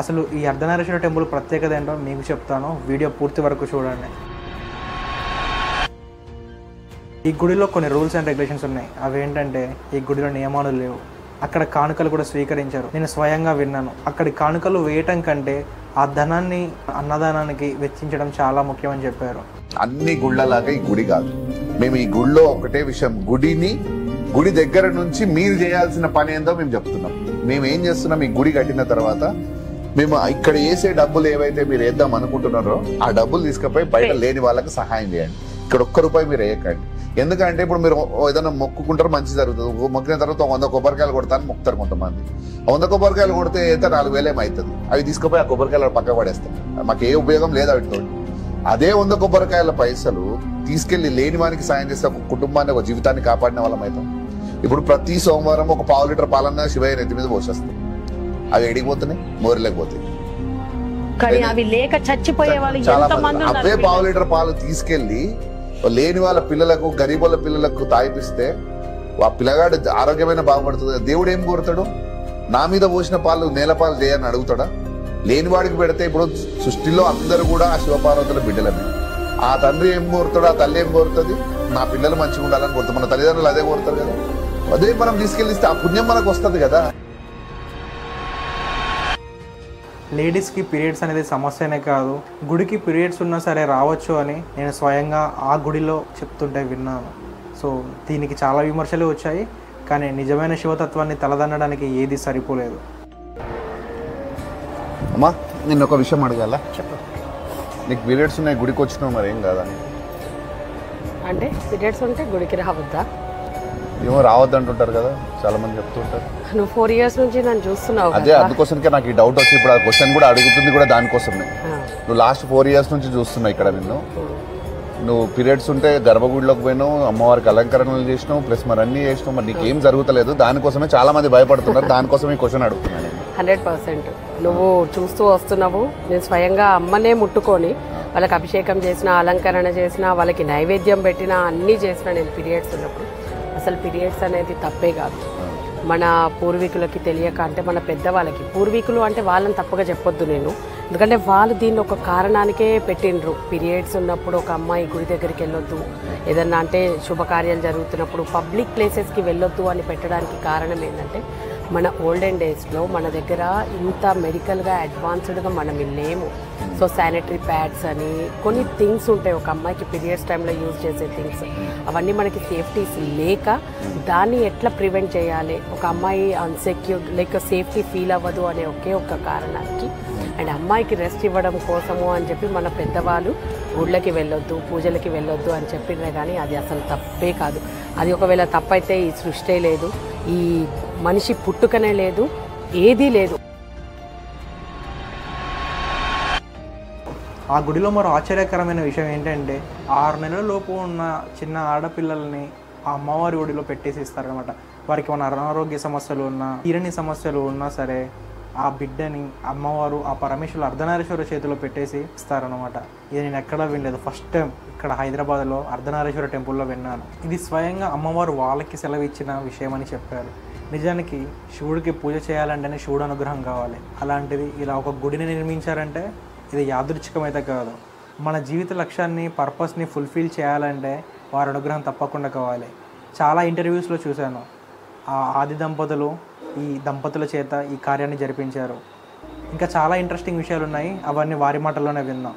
అసలు ఈ అర్ధనారీశ్వర టెంపుల్ ప్రత్యేకత ఏంటో మీకు చెప్తాను, వీడియో పూర్తి వరకు చూడండి. ఈ గుడిలో కొన్ని రూల్స్ అండ్ రెగ్యులేషన్స్ ఉన్నాయి. అవి ఏంటంటే ఈ గుడిలో నియమాలు లేవు, అక్కడ కానుకలు కూడా స్వీకరించారు. నేను స్వయంగా విన్నాను, అక్కడి కానుకలు వేయటం కంటే ఆ ధనాన్ని అన్నదానానికి వెచ్చించడం చాలా ముఖ్యమని చెప్పారు. అన్ని గుళ్ళలాగా ఈ గుడి కాదు. మేము ఈ గుడిలో ఒకటే విషయం, గుడి దగ్గర నుంచి మీరు చేయాల్సిన పని ఏందో మేము చెప్తున్నాం. మేము ఏం చేస్తున్నాం, ఈ గుడి కట్టిన తర్వాత మేము ఇక్కడ వేసే డబ్బులు ఏవైతే మీరు వేద్దాం అనుకుంటున్నారో ఆ డబ్బులు తీసుకుపోయి బయట లేని వాళ్ళకి సహాయం చేయండి. ఇక్కడ ఒక్క రూపాయి మీరు వేయకండి. ఎందుకంటే ఇప్పుడు మీరు ఏదైనా మొక్కుకుంటారు, మంచి జరుగుతుంది. మొక్కిన తర్వాత 100 కొబ్బరికాయలు కొడతాను మొక్కుతారు కొంతమంది. 100 కొబ్బరికాయలు కొడితే అయితే 4,000 ఏమవుతుంది. అవి తీసుకుపోయి ఆ కొబ్బరికాయలు పక్క పడేస్తాం. మాకు ఏ ఉపయోగం లేదు వాటితో. అదే 100 కొబ్బరికాయల పైసలు తీసుకెళ్లి లేని వానికి సాయం చేస్తే ఒక కుటుంబాన్ని, ఒక జీవితాన్ని కాపాడిన వాళ్ళం అవుతాం. ఇప్పుడు ప్రతి సోమవారం ఒక 1/2 లీటర్ పాలన్న శివయ్య నెత్తి మీద పోసేస్తాం. అవి ఎడిగిపోతున్నాయి, మోరిలేకపోతాయి. చాలా మంది అవే 1/2 లీటర్ పాలు తీసుకెళ్లి లేని వాళ్ళ పిల్లలకు, గరీబుల పిల్లలకు తాగిపిస్తే ఆ పిల్లగాడు ఆరోగ్యమైన బాగుపడుతుంది. దేవుడు ఏం కోరుతాడు? నా మీద పోసిన పాలు నేలపాలు చేయని అడుగుతాడా? లేని వాడికి పెడితే ఇప్పుడు సృష్టిలో అందరూ కూడా ఆ శివపార్వతుల బిడ్డలమే. ఆ తండ్రి ఏం కోరుతాడు, ఆ తల్లి ఏం కోరుతుంది? నా పిల్లలు మంచిగా ఉండాలని కోరుతారు. మన తల్లిదండ్రులు అదే కోరుతారు కదా. అదే మనం తీసుకెళ్ళిస్తే ఆ పుణ్యం మనకు వస్తుంది కదా. లేడీస్కి పీరియడ్స్ అనేది సమస్యనే కాదు, గుడికి పీరియడ్స్ ఉన్నా సరే రావచ్చు అని నేను స్వయంగా ఆ గుడిలో చెప్తుంటే విన్నాను. సో దీనికి చాలా విమర్శలు వచ్చాయి, కానీ నిజమైన శివతత్వాన్ని తలదన్నడానికి ఏది సరిపోలేదు. అమ్మా, నిన్న ఒక విషయం అడగాల. నీకు పీరియడ్స్ ఉన్నాయి, గుడికి వచ్చినావు, మరి ఏం కాదా? అంటే పీరియడ్స్ ఉంటే గుడికి రావద్దా? ఏమో రావద్దంటుంటారు కదా, చాలా మంది చెప్తుంటారు. నువ్వు 4 years నుంచి నన్ను చూస్తున్నావు. అదే అందుకోసంకే నాకు ఈ డౌట్ వచ్చి ఇప్పుడు ఆ క్వశ్చన్ కూడా అడుగుతుంది కూడా దానికోసమే. నువ్వు లాస్ట్ 4 years నుంచి చూస్తున్నావు ఇక్కడ నిన్ను. నువ్వు పీరియడ్స్ ఉంటే గర్భగుడిలోకి పోయినావు, అమ్మవారికి అలంకరణలు చేసినావు, ప్లస్ మరి అన్ని చేసినావు. మరి నీకేం జరుగుతలేదు, దానికోసమే చాలా మంది భయపడుతున్నారు. దానికోసం ఈ క్వశ్చన్ అడుగుతున్నాను. 100% నువ్వు చూస్తూ వస్తున్నావు. నేను స్వయంగా అమ్మనే ముట్టుకొని వాళ్ళకి అభిషేకం చేసిన, అలంకరణ చేసిన, వాళ్ళకి నైవేద్యం పెట్టిన, అన్నీ చేసిన నేను పీరియడ్స్ ఉన్నప్పుడు. అసలు పీరియడ్స్ అనేది తప్పే కాదు. మన పూర్వీకులకి తెలియక, అంటే మన పెద్దవాళ్ళకి, పూర్వీకులు అంటే వాళ్ళని తప్పగా చెప్పొద్దు నేను, ఎందుకంటే వాళ్ళు దీన్ని ఒక కారణానికే పెట్టిండ్రు. పీరియడ్స్ ఉన్నప్పుడు ఒక అమ్మాయి గుడి దగ్గరికి వెళ్ళొద్దు, ఏదన్నా అంటే శుభకార్యాలు జరుగుతున్నప్పుడు పబ్లిక్ ప్లేసెస్కి వెళ్ళొద్దు అని పెట్టడానికి కారణం ఏంటంటే, మన ఓల్డెన్ డేస్లో మన దగ్గర ఇంత మెడికల్గా అడ్వాన్స్డ్గా మనం లేము. సో శానిటరీ ప్యాడ్స్ అని కొన్ని థింగ్స్ ఉంటాయి ఒక అమ్మాయికి పీరియడ్స్ టైంలో యూజ్ చేసే థింగ్స్, అవన్నీ మనకి సేఫ్టీస్ లేక దాన్ని ఎట్లా ప్రివెంట్ చేయాలి, ఒక అమ్మాయి అన్సెక్యూర్ లైక్ సేఫ్టీ ఫీల్ అవ్వదు అనే ఒకే ఒక్క కారణానికి, అండ్ అమ్మాయికి రెస్ట్ ఇవ్వడం కోసము అని చెప్పి మన పెద్దవాళ్ళు గుళ్ళకి వెళ్ళొద్దు, పూజలకి వెళ్ళొద్దు అని చెప్పినా కానీ అది అసలు తప్పే కాదు. అది ఒకవేళ తప్పైతే ఈ సృష్టి లేదు, ఈ మనిషి పుట్టుకనే లేదు, ఏదీ లేదు. ఆ గుడిలో మరో ఆశ్చర్యకరమైన విషయం ఏంటంటే 6 నెలల లోపు ఉన్న చిన్న ఆడపిల్లల్ని ఆ అమ్మవారి గుడిలో పెట్టేసి ఇస్తారనమాట. వారికి మన అనారోగ్య సమస్యలు ఉన్నా, తీరని సమస్యలు ఉన్నా సరే ఆ బిడ్డని అమ్మవారు, ఆ పరమేశ్వరులు అర్ధనారీశ్వర చేతిలో పెట్టేసి ఇస్తారనమాట. ఇది నేను ఎక్కడా వినలేదు, ఫస్ట్ టైం ఇక్కడ హైదరాబాద్లో అర్ధనారీశ్వర టెంపుల్లో విన్నాను. ఇది స్వయంగా అమ్మవారు వాళ్ళకి సెలవు ఇచ్చిన విషయం అని చెప్పారు. నిజానికి శివుడికి పూజ చేయాలంటేనే శివుడు అనుగ్రహం కావాలి. అలాంటిది ఇలా ఒక గుడిని నిర్మించారంటే ఇది యాదృచ్ఛికమైతే కాదు. మన జీవిత లక్ష్యాన్ని, పర్పస్ని ఫుల్ఫిల్ చేయాలంటే వారి అనుగ్రహం తప్పకుండా కావాలి. చాలా ఇంటర్వ్యూస్లో చూశాను, ఆ ఆది దంపతులు ఈ దంపతుల చేత ఈ కార్యాన్ని జరిపించారు. ఇంకా చాలా ఇంట్రెస్టింగ్ విషయాలు ఉన్నాయి, అవన్నీ వారి మాటల్లోనే విందాం.